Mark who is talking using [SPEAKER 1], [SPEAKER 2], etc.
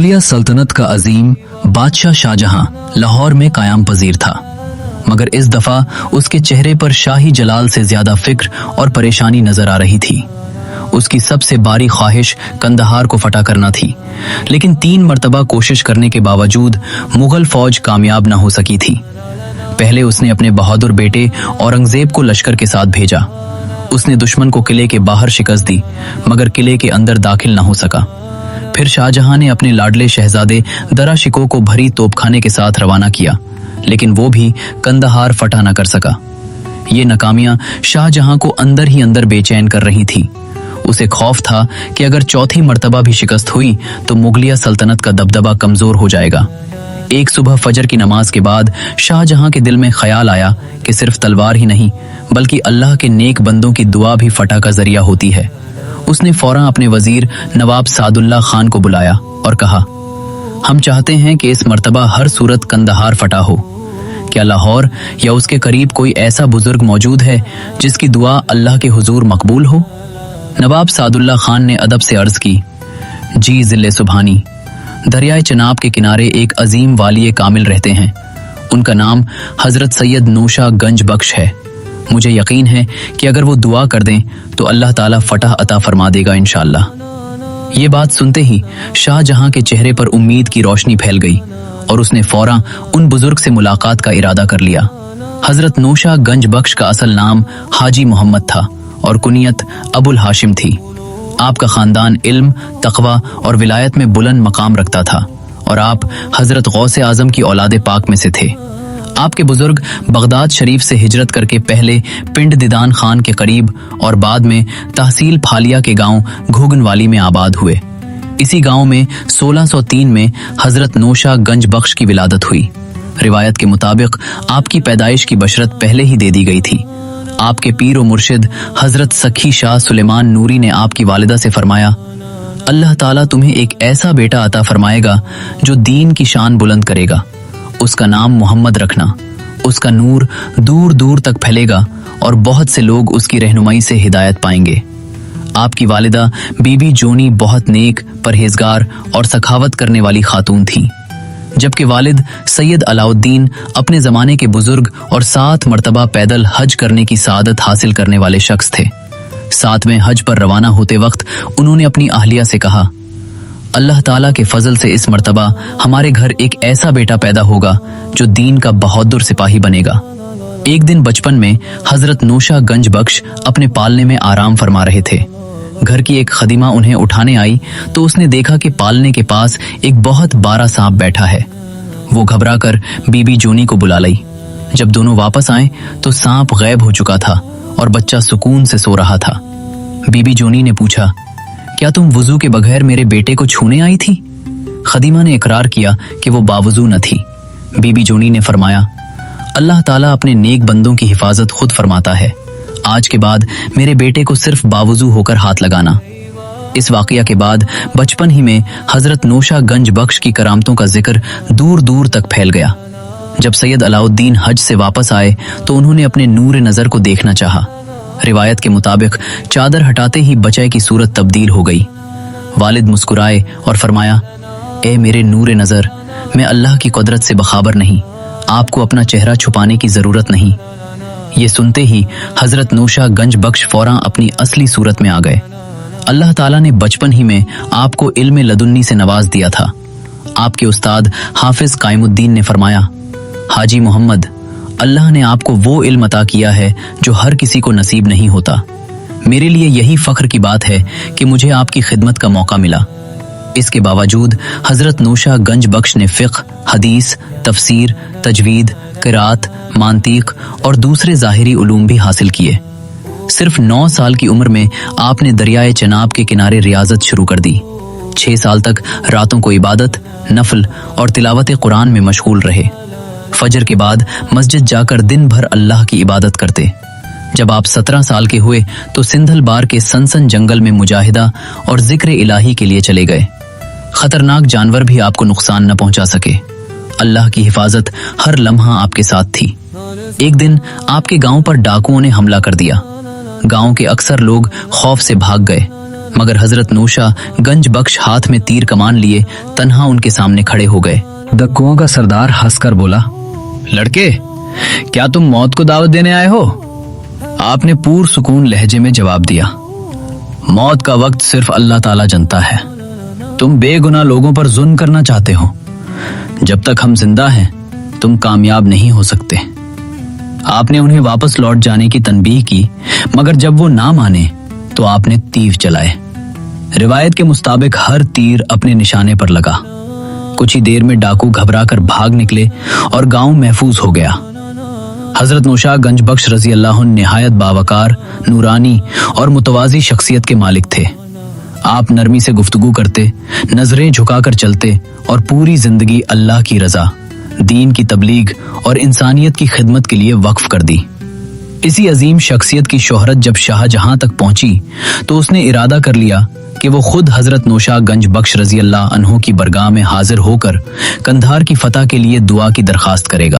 [SPEAKER 1] मुगलिया सल्तनत का अजीम बादशाह शाहजहां लाहौर में कायम पजीर था, मगर इस दफा उसके चेहरे पर शाही जलाल से ज्यादा फिक्र और परेशानी नजर आ रही थी। उसकी सबसे बारी ख्वाहिश कंदहार को फटा करना थी, लेकिन 3 मर्तबा कोशिश करने के बावजूद मुगल फौज कामयाब न हो सकी थी। पहले उसने अपने बहादुर बेटे औरंगजेब को लश्कर के साथ भेजा। उसने दुश्मन को किले के बाहर शिकस्त दी, मगर किले के अंदर दाखिल न हो सका। फिर शाहजहां ने अपने लाडले शहजादे दरा शिकोह को भरी तोपखाने के साथ रवाना किया, लेकिन वो भी कंदहार फटा न कर सका। ये नाकामियां शाहजहां को अंदर ही अंदर बेचैन कर रही थी। उसे खौफ था कि अगर चौथी मर्तबा भी शिकस्त हुई तो मुगलिया सल्तनत का दबदबा कमजोर हो जाएगा। एक सुबह फजर की नमाज के बाद शाहजहां के दिल में ख्याल आया कि सिर्फ तलवार ही नहीं, बल्कि अल्लाह के नेक बंदों की दुआ भी फटा का जरिया होती है। उसने फौरन अपने वजीर नवाब सादुल्ला खान को बुलाया और कहा, हम चाहते हैं कि इस मर्तबा हर सूरत कंदहार फटा हो। क्या लाहौर या उसके करीब कोई ऐसा बुजुर्ग मौजूद है जिसकी दुआ अल्लाह के हुजूर मकबूल हो? नवाब सादुल्ला खान ने अदब से अर्ज की, जी जिले सुबहानी, दरियाए चनाब के किनारे एक अजीम वालिए कामिल रहते हैं। उनका नाम हजरत सैयद नूशा गंज बख्श है। मुझे यकीन है कि अगर वो दुआ कर दें तो अल्लाह ताला फतह अता फरमा देगा इंशाअल्लाह। ये बात सुनते ही शाहजहां के चेहरे पर उम्मीद की रोशनी फैल गई और उसने फौरन उन बुजुर्ग से मुलाकात का इरादा कर लिया। हजरत नूशा गंज बख्श का असल नाम हाजी मोहम्मद था और कुनियत अबुल हाशिम थी। आपका खानदान इल्म, तकवा और विलायत में बुलंद मकाम रखता था और आप हजरत गौसे आजम की औलादे पाक में से थे। आपके बुजुर्ग बगदाद शरीफ से हिजरत करके पहले पिंड दिदान खान के करीब और बाद में तहसील फालिया के गांव घोगनवाली में आबाद हुए। इसी गांव में 1603 में हजरत नूशा गंज बख्श की विलादत हुई। रिवायत के मुताबिक आपकी पैदाइश की बशरत पहले ही दे दी गई थी। आपके पीर और मुर्शिद हजरत सखी शाह सुलेमान नूरी ने आपकी वालिदा से फरमाया, अल्लाह ताला तुम्हें एक ऐसा बेटा अता फरमाएगा जो दीन की शान बुलंद करेगा। उसका नाम मोहम्मद रखना। उसका नूर दूर दूर तक फैलेगा और बहुत से लोग उसकी रहनुमाई से हिदायत पाएंगे। आपकी वालिदा बीबी जोनी बहुत नेक, परहेजगार और सखावत करने वाली खातून थी, जबकि वालिद सैयद अलाउद्दीन अपने जमाने के बुजुर्ग और 7 मर्तबा पैदल हज करने की सआदत हासिल करने वाले शख्स थे। 7वें हज पर रवाना होते वक्त उन्होंने अपनी अहलिया से कहा, अल्लाह ताला के फजल से इस मर्तबा हमारे घर एक ऐसा बेटा पैदा होगा जो दीन का बहादुर सिपाही बनेगा। एक दिन बचपन में हजरत नूशा गंज बख्श अपने पालने में आराम फरमा रहे थे। घर की एक खदीमा उन्हें उठाने आई तो उसने देखा कि पालने के पास एक बहुत बारा सांप बैठा है। वो घबरा कर बीबी जोनी को बुला लाई। जब दोनों वापस आए तो सांप गायब हो चुका था और बच्चा सुकून से सो रहा था। बीबी जोनी ने पूछा, क्या तुम वुजू के बगैर मेरे बेटे को छूने आई थी? खदीमा ने इकरार किया कि वो बावुजू न थी। बीबी जोनी ने फरमाया, अल्लाह ताला अपने नेक बंदों की हिफाजत खुद फरमाता है। आज के बाद मेरे बेटे को सिर्फ बावुजू होकर हाथ लगाना। इस वाकया के बाद बचपन ही में हजरत नूशा गंज बख्श की करामतों का जिक्र दूर दूर तक फैल गया। जब सैयद अलाउद्दीन हज से वापस आए तो उन्होंने अपने नूर नजर को देखना चाहा। रिवायत के मुताबिक चादर हटाते ही बच्चे की सूरत तब्दील हो गई। वालिद मुस्कुराए और फरमाया, ए मेरे नूर नजर, मैं अल्लाह की कुदरत से बखाबर नहीं, आपको अपना चेहरा छुपाने की जरूरत नहीं। ये सुनते ही हजरत नूशा गंज बख्श फौरन अपनी असली सूरत में आ गए। अल्लाह ताला ने बचपन ही में आपको इल्म लदुन्नी से नवाज दिया था। आपके उस्ताद हाफिज कायमुद्दीन ने फरमाया, हाजी मोहम्मद, अल्लाह ने आपको वो इल्म अता किया है जो हर किसी को नसीब नहीं होता। मेरे लिए यही फख्र की बात है कि मुझे आपकी खिदमत का मौका मिला। इसके बावजूद हजरत नूशा गंज बख्श ने फिक्र, हदीस, तफसीर, तजवीद, क़िरात, मांतीक और दूसरे ज़ाहिरी उलूम भी हासिल किए। सिर्फ 9 साल की उम्र में आपने दरियाए चनाब के किनारे रियाजत शुरू कर दी। 6 साल तक रातों को इबादत, नफल और तिलावत कुरान में मशगूल रहे। फजर के बाद मस्जिद जाकर दिन भर अल्लाह की इबादत करते। जब आप 17 साल के हुए तो सिंधल बार के सनसन जंगल में मुजाहिदा और जिक्र इलाही के लिए चले गए। खतरनाक जानवर भी आपको नुकसान न पहुंचा सके। अल्लाह की हिफाजत हर लम्हा आपके साथ थी। एक दिन आपके गांव पर डाकुओं ने हमला कर दिया। गांव के अक्सर लोग खौफ से भाग गए, मगर हजरत नूशा गंज बख्श हाथ में तीर कमान लिए तन्हा उनके सामने खड़े हो गए।
[SPEAKER 2] डक्कुओं का सरदार हंसकर बोला,
[SPEAKER 1] लड़के, क्या तुम मौत को दावत देने आए हो? आपने पुरसुकून लहजे में जवाब दिया, मौत का वक्त सिर्फ अल्लाह ताला जानता है। तुम बेगुनाह लोगों पर जुल्म करना चाहते हो। जब तक हम जिंदा हैं तुम कामयाब नहीं हो सकते। आपने उन्हें वापस लौट जाने की तनबीह की, मगर जब वो ना माने तो आपने तीर चलाए। रिवायत के मुताबिक हर तीर अपने निशाने पर लगा। कुछ ही देर में डाकू घबरा कर भाग निकले और गांव महफूज हो गया। हजरत नूशा गंज बख्श रजी अल्लाह निहायत बावकार, नूरानी और मुतवाजी शख्सियत के मालिक थे। आप नरमी से गुफ्तगू करते, नजरें झुकाकर चलते और पूरी जिंदगी अल्लाह की रजा, दीन की तबलीग और इंसानियत की खिदमत के लिए वक्फ कर दी। इसी अजीम शख्सियत की शोहरत जब शाहजहां तक पहुंची तो उसने इरादा कर लिया कि वो खुद हजरत नूशा गंज बख्श रजी अल्लाह अन्हु की बरगाह में हाजिर होकर कंधार की फतह के लिए दुआ की दरखास्त करेगा।